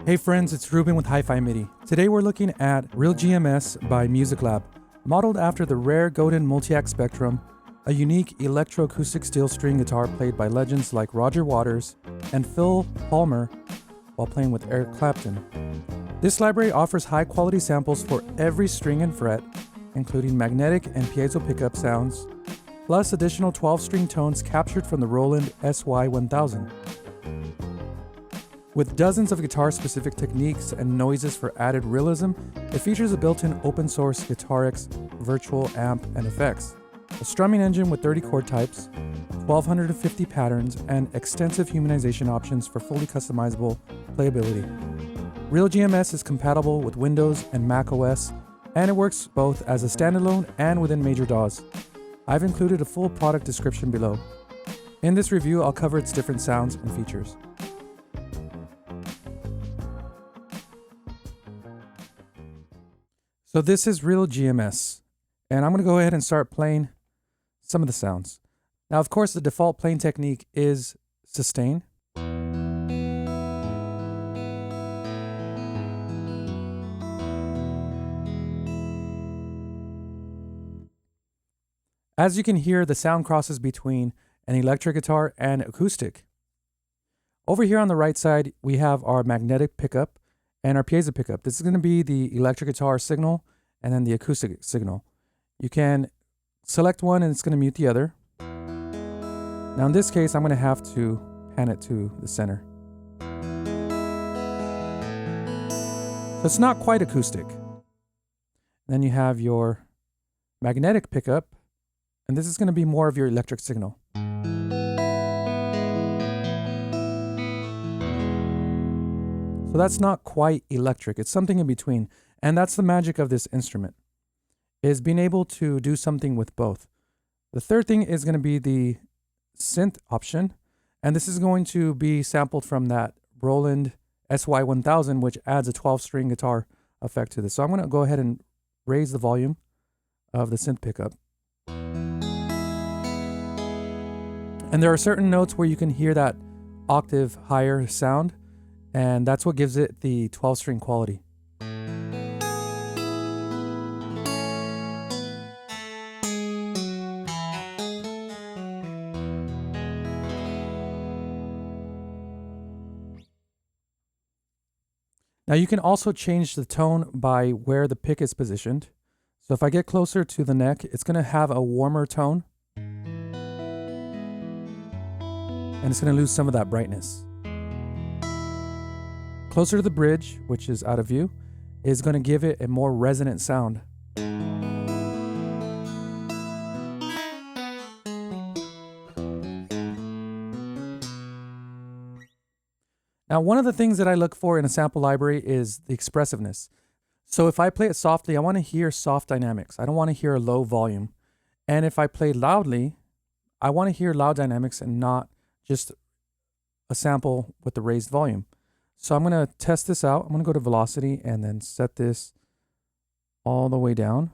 Hey friends, it's Ruben with HIFIMIDI. Today we're looking at RealGMS by MusicLab, modeled after the rare Godin Multi-Act Spectrum, a unique electro-acoustic steel string guitar played by legends like Roger Waters and Phil Palmer while playing with Eric Clapton. This library offers high-quality samples for every string and fret, including magnetic and piezo pickup sounds, plus additional 12-string tones captured from the Roland SY-1000. With dozens of guitar-specific techniques and noises for added realism, it features a built-in open-source Guitarix virtual amp and effects, a strumming engine with 30 chord types, 1,250 patterns, and extensive humanization options for fully customizable playability. RealGMS is compatible with Windows and Mac OS, and it works both as a standalone and within major DAWs. I've included a full product description below. In this review, I'll cover its different sounds and features. So this is RealGMS, and I'm going to go ahead and start playing some of the sounds. Now, of course, the default playing technique is sustain. As you can hear, the sound crosses between an electric guitar and acoustic. Over here on the right side, we have our magnetic pickup and our piezo pickup. This is going to be the electric guitar signal and then the acoustic signal. You can select one and it's going to mute the other. Now in this case, I'm going to have to pan it to the center. So it's not quite acoustic. Then you have your magnetic pickup, and this is going to be more of your electric signal. So that's not quite electric, it's something in between. And that's the magic of this instrument, is being able to do something with both. The third thing is going to be the synth option. And this is going to be sampled from that Roland SY-1000, which adds a 12-string guitar effect to this. So I'm going to go ahead and raise the volume of the synth pickup. And there are certain notes where you can hear that octave higher sound, and that's what gives it the 12-string quality. Now you can also change the tone by where the pick is positioned. So if I get closer to the neck, it's going to have a warmer tone, and it's going to lose some of that brightness. Closer to the bridge, which is out of view, is going to give it a more resonant sound. Now, one of the things that I look for in a sample library is the expressiveness. So if I play it softly, I want to hear soft dynamics. I don't want to hear a low volume. And if I play loudly, I want to hear loud dynamics and not just a sample with the raised volume. So I'm going to test this out. I'm going to go to velocity and then set this all the way down.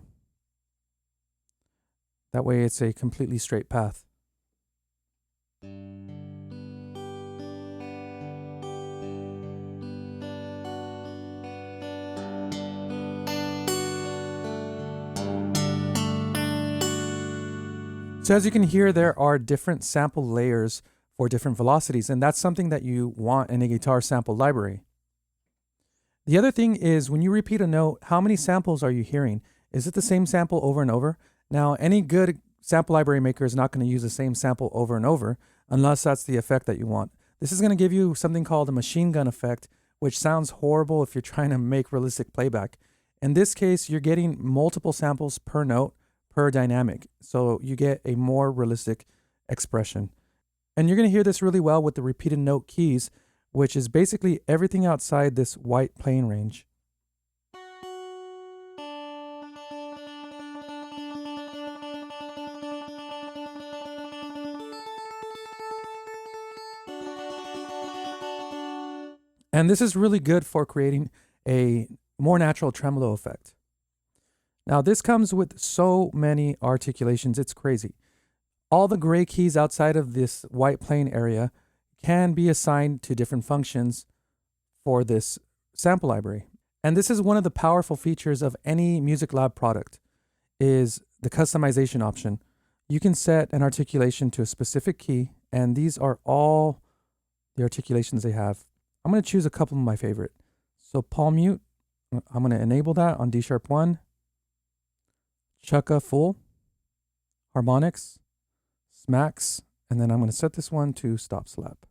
That way it's a completely straight path. So as you can hear, there are different sample layers for different velocities, and that's something that you want in a guitar sample library. The other thing is, when you repeat a note, how many samples are you hearing? Is it the same sample over and over? Now, any good sample library maker is not going to use the same sample over and over, unless that's the effect that you want. This is going to give you something called a machine gun effect, which sounds horrible if you're trying to make realistic playback. In this case, you're getting multiple samples per note, per dynamic, so you get a more realistic expression. And you're going to hear this really well with the repeated note keys, which is basically everything outside this white playing range. And this is really good for creating a more natural tremolo effect. Now this comes with so many articulations, it's crazy. All the gray keys outside of this white plane area can be assigned to different functions for this sample library. And this is one of the powerful features of any MusicLab product, is the customization option. You can set an articulation to a specific key, and these are all the articulations they have. I'm going to choose a couple of my favorite. So palm mute, I'm going to enable that on D#1, Chukka full, harmonics, smacks, and then I'm going to set this one to stop slap.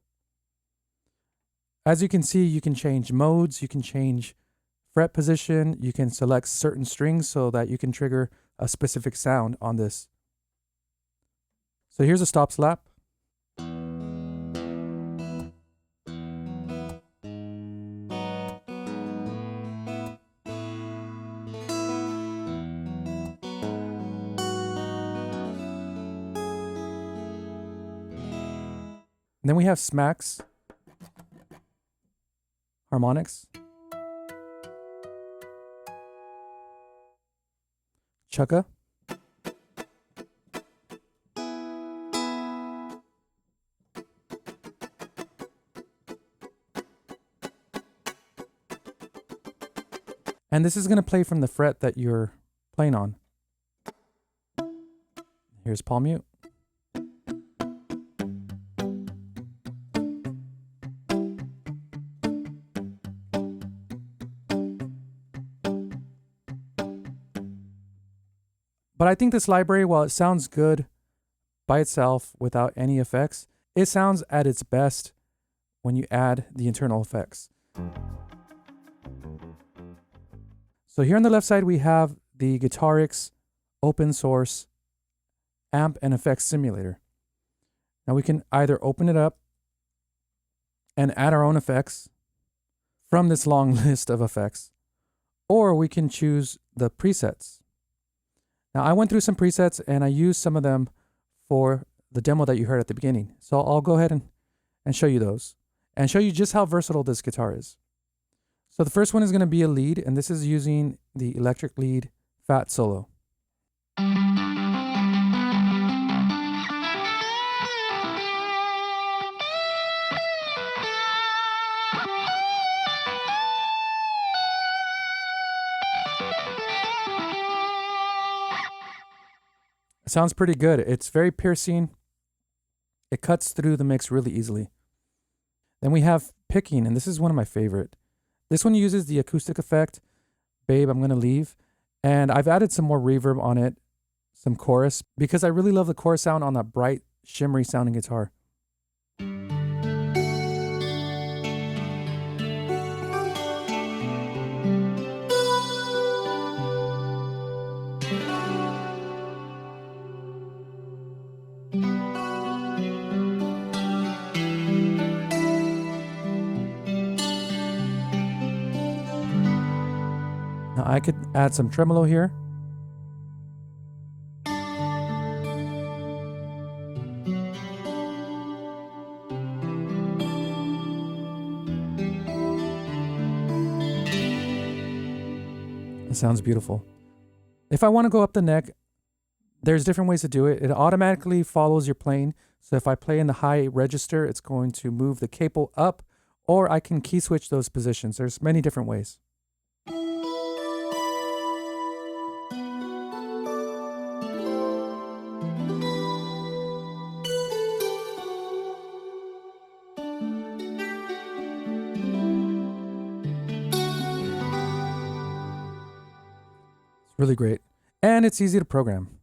As you can see, you can change modes, you can change fret position, you can select certain strings so that you can trigger a specific sound on this. So here's a stop slap. And then we have smacks, harmonics, Chukka, and this is going to play from the fret that you're playing on. Here's palm mute. But I think this library, while it sounds good by itself without any effects, it sounds at its best when you add the internal effects. So here on the left side, we have the Guitarix open source amp and effects simulator. Now we can either open it up and add our own effects from this long list of effects, or we can choose the presets. Now I went through some presets and I used some of them for the demo that you heard at the beginning. So I'll go ahead and show you those and show you just how versatile this guitar is. So the first one is going to be a lead, and this is using the electric lead fat solo. It sounds pretty good. It's very piercing. It cuts through the mix really easily. Then we have picking, and this is one of my favorite. This one uses the acoustic effect, Babe, I'm Gonna Leave, and I've added some more reverb on it, some chorus, because I really love the chorus sound on that bright, shimmery sounding guitar. Now I could add some tremolo here. It sounds beautiful. If I want to go up the neck, there's different ways to do it. It automatically follows your playing. So if I play in the high register, it's going to move the capo up, or I can key switch those positions. There's many different ways. Really great. And it's easy to program.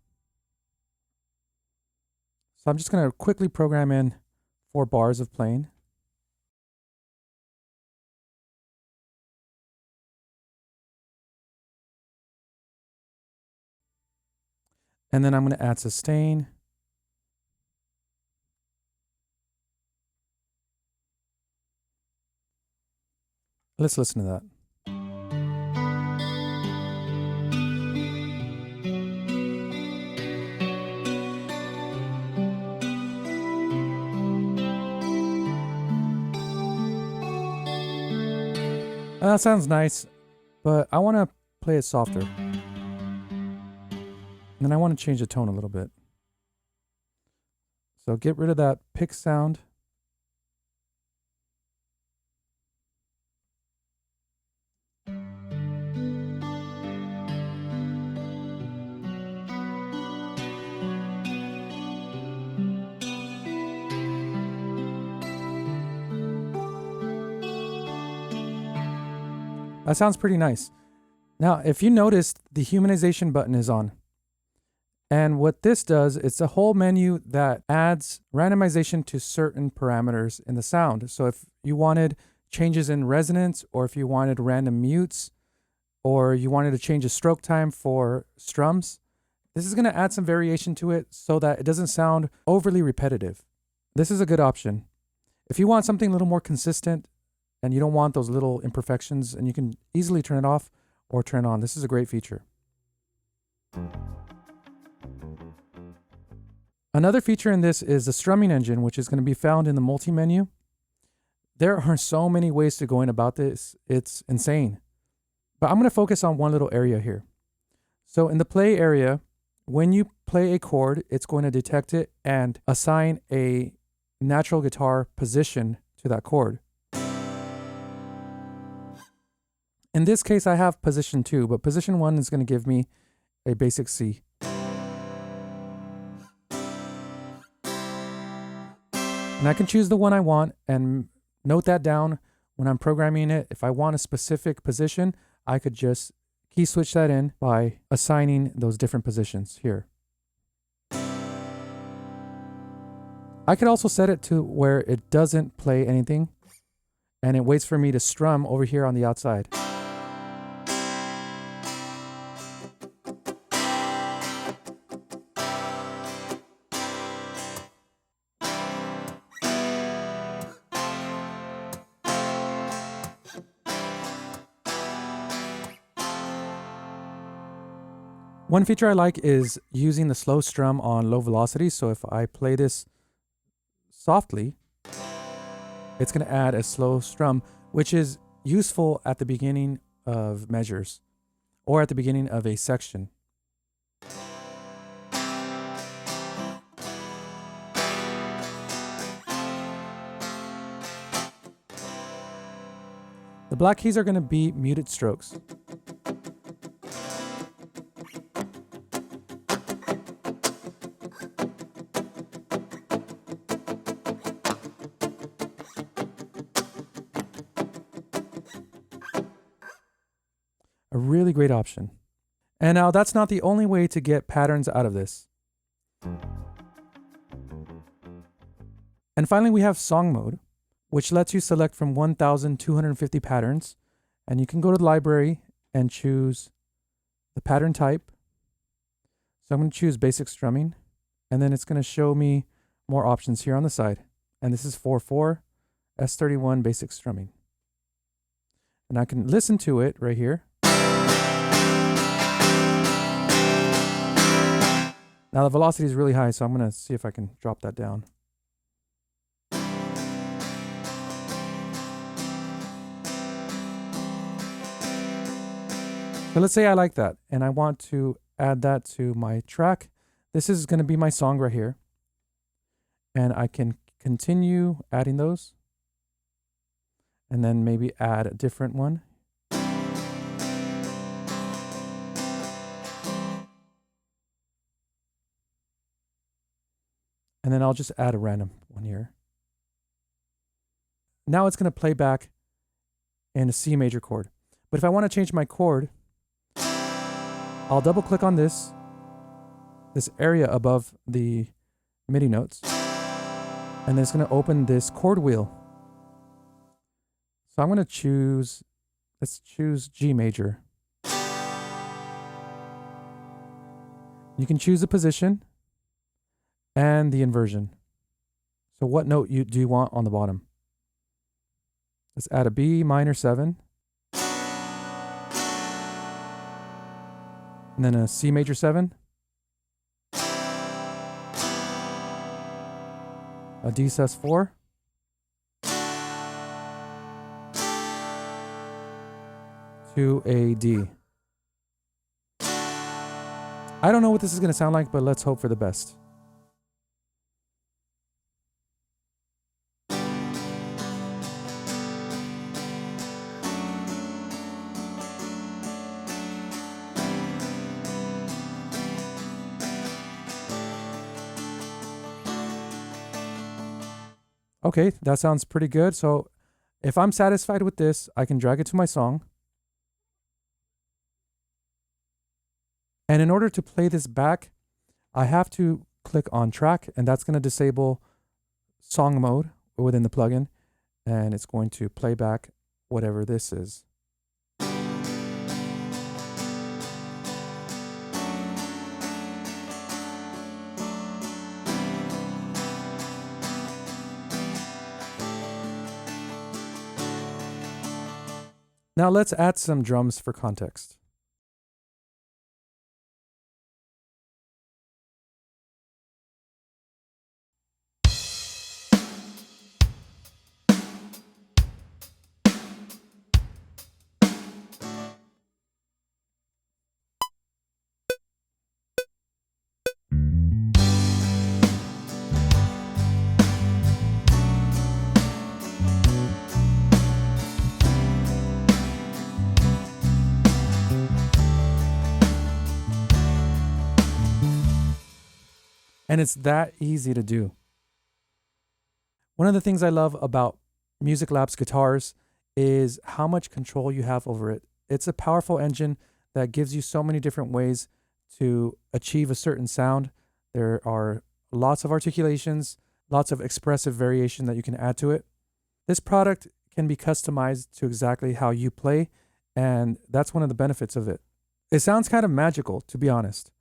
So I'm just going to quickly program in 4 bars of playing. And then I'm going to add sustain. Let's listen to that. That sounds nice, but I want to play it softer. And then I want to change the tone a little bit. So get rid of that pick sound. That sounds pretty nice. Now, if you noticed, the humanization button is on. And what this does, it's a whole menu that adds randomization to certain parameters in the sound. So if you wanted changes in resonance, or if you wanted random mutes, or you wanted to change the stroke time for strums, this is going to add some variation to it so that it doesn't sound overly repetitive. This is a good option. If you want something a little more consistent and you don't want those little imperfections, and you can easily turn it off or turn it on, this is a great feature. Another feature in this is the strumming engine, which is going to be found in the multi-menu. There are so many ways to go in about this. It's insane. But I'm going to focus on one little area here. So in the play area, when you play a chord, it's going to detect it and assign a natural guitar position to that chord. In this case, I have position 2, but position 1 is going to give me a basic C. And I can choose the one I want and note that down when I'm programming it. If I want a specific position, I could just key switch that in by assigning those different positions here. I could also set it to where it doesn't play anything and it waits for me to strum over here on the outside. One feature I like is using the slow strum on low velocity. So if I play this softly, it's going to add a slow strum, which is useful at the beginning of measures or at the beginning of a section. The black keys are going to be muted strokes. A really great option. And now that's not the only way to get patterns out of this. And finally, we have song mode, which lets you select from 1,250 patterns. And you can go to the library and choose the pattern type. So I'm going to choose basic strumming. And then it's going to show me more options here on the side. And this is 4/4 S31 basic strumming. And I can listen to it right here. Now the velocity is really high, so I'm going to see if I can drop that down. So let's say I like that and I want to add that to my track. This is going to be my song right here. And I can continue adding those and then maybe add a different one. And then I'll just add a random one here. Now it's going to play back in a C major chord. But if I want to change my chord, I'll double click on this area above the MIDI notes. And then it's going to open this chord wheel. So I'm going to choose, let's choose G major. You can choose the position and the inversion. So what note do you want on the bottom? Let's add a B minor 7. And then a C major 7. A D sus 4. To a D. I don't know what this is going to sound like, but let's hope for the best. Okay, that sounds pretty good. So if I'm satisfied with this, I can drag it to my song. And in order to play this back, I have to click on track, and that's going to disable song mode within the plugin, and it's going to play back whatever this is. Now let's add some drums for context. And it's that easy to do. One of the things I love about MusicLab's guitars is how much control you have over it. It's a powerful engine that gives you so many different ways to achieve a certain sound. There are lots of articulations, lots of expressive variation that you can add to it. This product can be customized to exactly how you play, and that's one of the benefits of it. It sounds kind of magical, to be honest.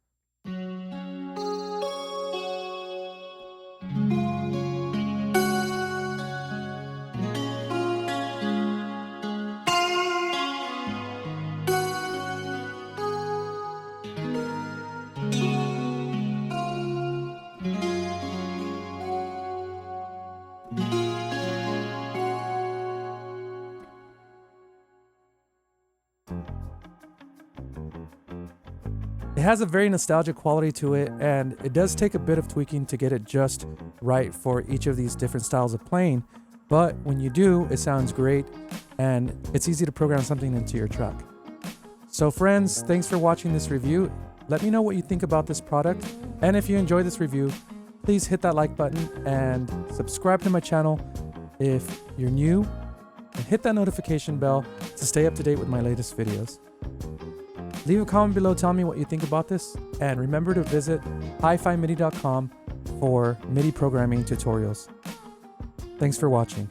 It has a very nostalgic quality to it, and it does take a bit of tweaking to get it just right for each of these different styles of playing, but when you do, it sounds great, and it's easy to program something into your track. So friends, thanks for watching this review. Let me know what you think about this product, and if you enjoyed this review, please hit that like button and subscribe to my channel if you're new, and hit that notification bell to stay up to date with my latest videos. Leave a comment below telling me what you think about this, and remember to visit HIFIMIDI.com for MIDI programming tutorials. Thanks for watching.